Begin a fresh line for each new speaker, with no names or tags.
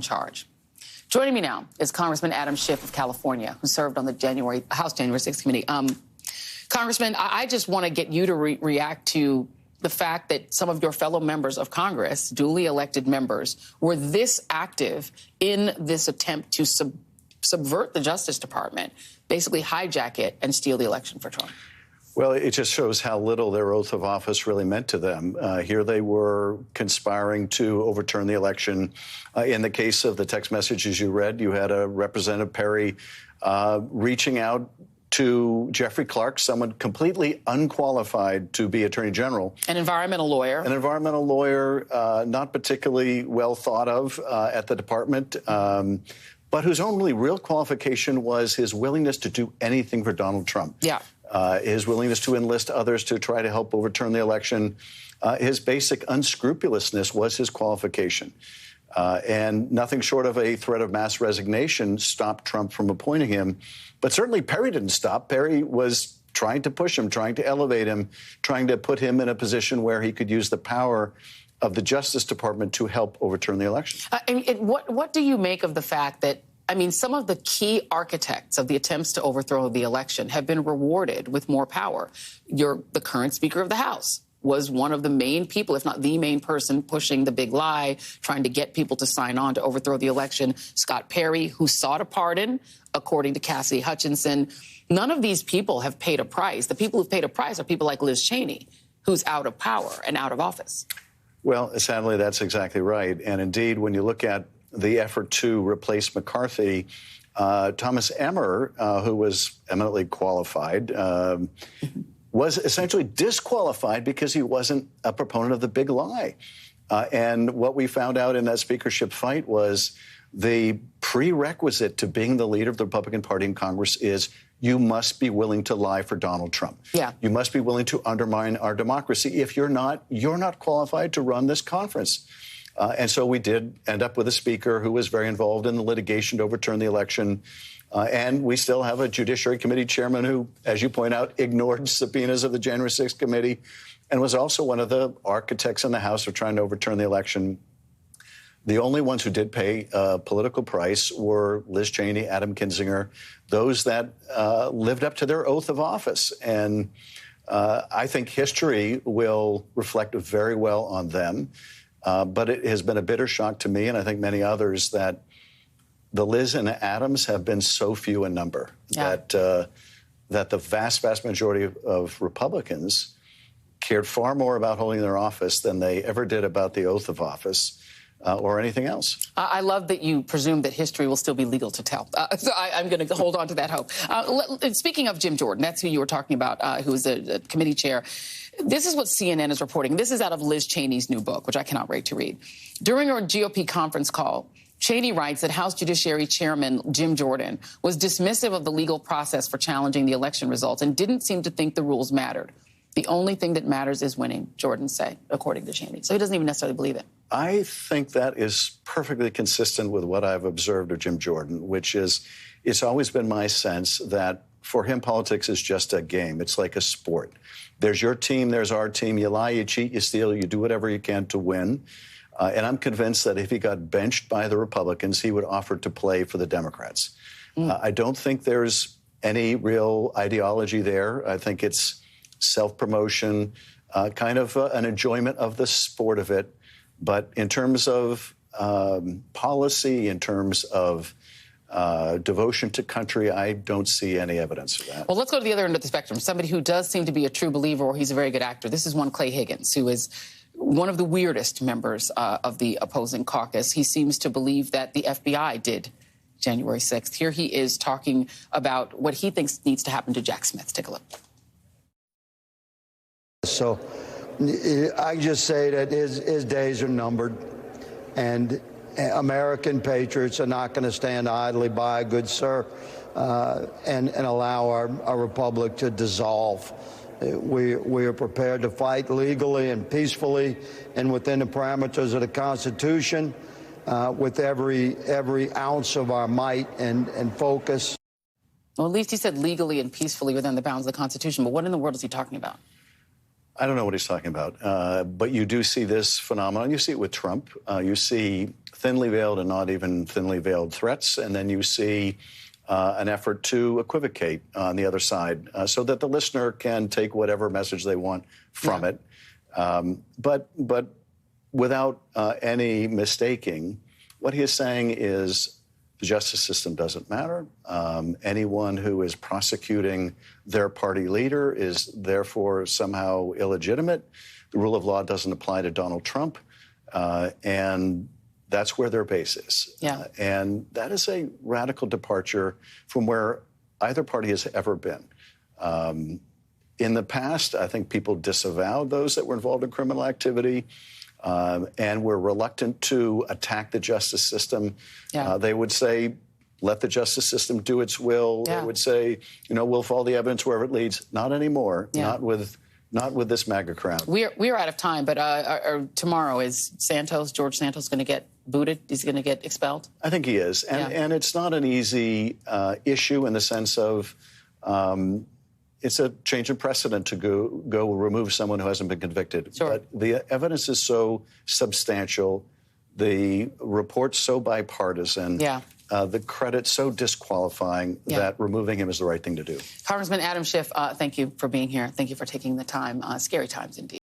charge. Joining me now is Congressman Adam Schiff of California, who served on the House January 6th committee. Congressman, I just want to get you to react to the fact that some of your fellow members of Congress, duly elected members, were this active in this attempt to subvert the Justice Department, basically hijack it and steal the election for Trump.
Well, it just shows how little their oath of office really meant to them. Here they were conspiring to overturn the election. In the case of the text messages you read, you had a Representative Perry reaching out to Jeffrey Clark, someone completely unqualified to be Attorney General.
An environmental lawyer.
An environmental lawyer, not particularly well thought of at the department, but whose only real qualification was his willingness to do anything for Donald Trump.
Yeah.
His willingness to enlist others to try to help overturn the election. His basic unscrupulousness was his qualification. And nothing short of a threat of mass resignation stopped Trump from appointing him. But certainly Perry didn't stop. Perry was trying to push him, trying to elevate him, trying to put him in a position where he could use the power of the Justice Department to help overturn the election.
What do you make of the fact that, I mean, some of the key architects of the attempts to overthrow the election have been rewarded with more power? The current Speaker of the House was one of the main people, if not the main person, pushing the big lie, trying to get people to sign on to overthrow the election. Scott Perry, who sought a pardon, according to Cassidy Hutchinson. None of these people have paid a price. The people who've paid a price are people like Liz Cheney, who's out of power and out of office.
Well, sadly, that's exactly right. And indeed, when you look at the effort to replace McCarthy, Thomas Emmer, who was eminently qualified, was essentially disqualified because he wasn't a proponent of the big lie. And what we found out in that speakership fight was the prerequisite to being the leader of the Republican Party in Congress is you must be willing to lie for Donald Trump.
Yeah.
You must be willing to undermine our democracy. If you're not qualified to run this conference. And so we did end up with a speaker who was very involved in the litigation to overturn the election. And we still have a Judiciary Committee chairman who, as you point out, ignored subpoenas of the January 6th committee and was also one of the architects in the House of trying to overturn the election. The only ones who did pay a political price were Liz Cheney, Adam Kinzinger, those that lived up to their oath of office. And I think history will reflect very well on them. But it has been a bitter shock to me, and I think many others, that the Liz and Adams have been so few in number that the vast, vast majority of Republicans cared far more about holding their office than they ever did about the oath of office or anything else.
I love that you presume that history will still be legal to tell. So I'm going to hold on to that hope. Speaking of Jim Jordan, that's who you were talking about, who was the committee chair. This is what CNN is reporting. This is out of Liz Cheney's new book, which I cannot wait to read. During her GOP conference call, Cheney writes that House Judiciary Chairman Jim Jordan was dismissive of the legal process for challenging the election results and didn't seem to think the rules mattered. The only thing that matters is winning, Jordan say, according to Cheney. So he doesn't even necessarily believe it.
I think that is perfectly consistent with what I've observed of Jim Jordan, which is it's always been my sense that for him, politics is just a game. It's like a sport. There's your team, there's our team. You lie, you cheat, you steal, you do whatever you can to win. And I'm convinced that if he got benched by the Republicans, he would offer to play for the Democrats. I don't think there's any real ideology there. I think it's self-promotion, kind of an enjoyment of the sport of it. But in terms of policy, in terms of devotion to country, I don't see any evidence of that.
Well, let's go to the other end of the spectrum. Somebody who does seem to be a true believer, or he's a very good actor. This is one Clay Higgins, who is one of the weirdest members of the opposing caucus. He seems to believe that the FBI did January 6th. Here he is talking about what he thinks needs to happen to Jack Smith. Take a look.
So I just say that his days are numbered, and American patriots are not going to stand idly by, good sir, and allow our republic to dissolve. We are prepared to fight legally and peacefully and within the parameters of the Constitution with every ounce of our might and focus.
Well, at least he said legally and peacefully within the bounds of the Constitution. But what in the world is he talking about?
I don't know what he's talking about. But you do see this phenomenon. You see it with Trump. You see thinly veiled and not even thinly veiled threats, and then you see an effort to equivocate on the other side so that the listener can take whatever message they want from it. But without any mistaking, what he is saying is the justice system doesn't matter. Anyone who is prosecuting their party leader is therefore somehow illegitimate. The rule of law doesn't apply to Donald Trump. And that's where their base is. And that is a radical departure from where either party has ever been. In the past, I think people disavowed those that were involved in criminal activity and were reluctant to attack the justice system. They would say, let the justice system do its will. They would say, we'll follow the evidence wherever it leads. Not anymore. Not with this MAGA crowd.
We're out of time, but tomorrow is George Santos going to get booted? Is he going to get expelled?
I think he is. And it's not an easy issue in the sense of it's a change in precedent to go remove someone who hasn't been convicted. But the evidence is so substantial, the report's so bipartisan, the credit so disqualifying that removing him is the right thing to do.
Congressman Adam Schiff, thank you for being here. Thank you for taking the time. Scary times indeed.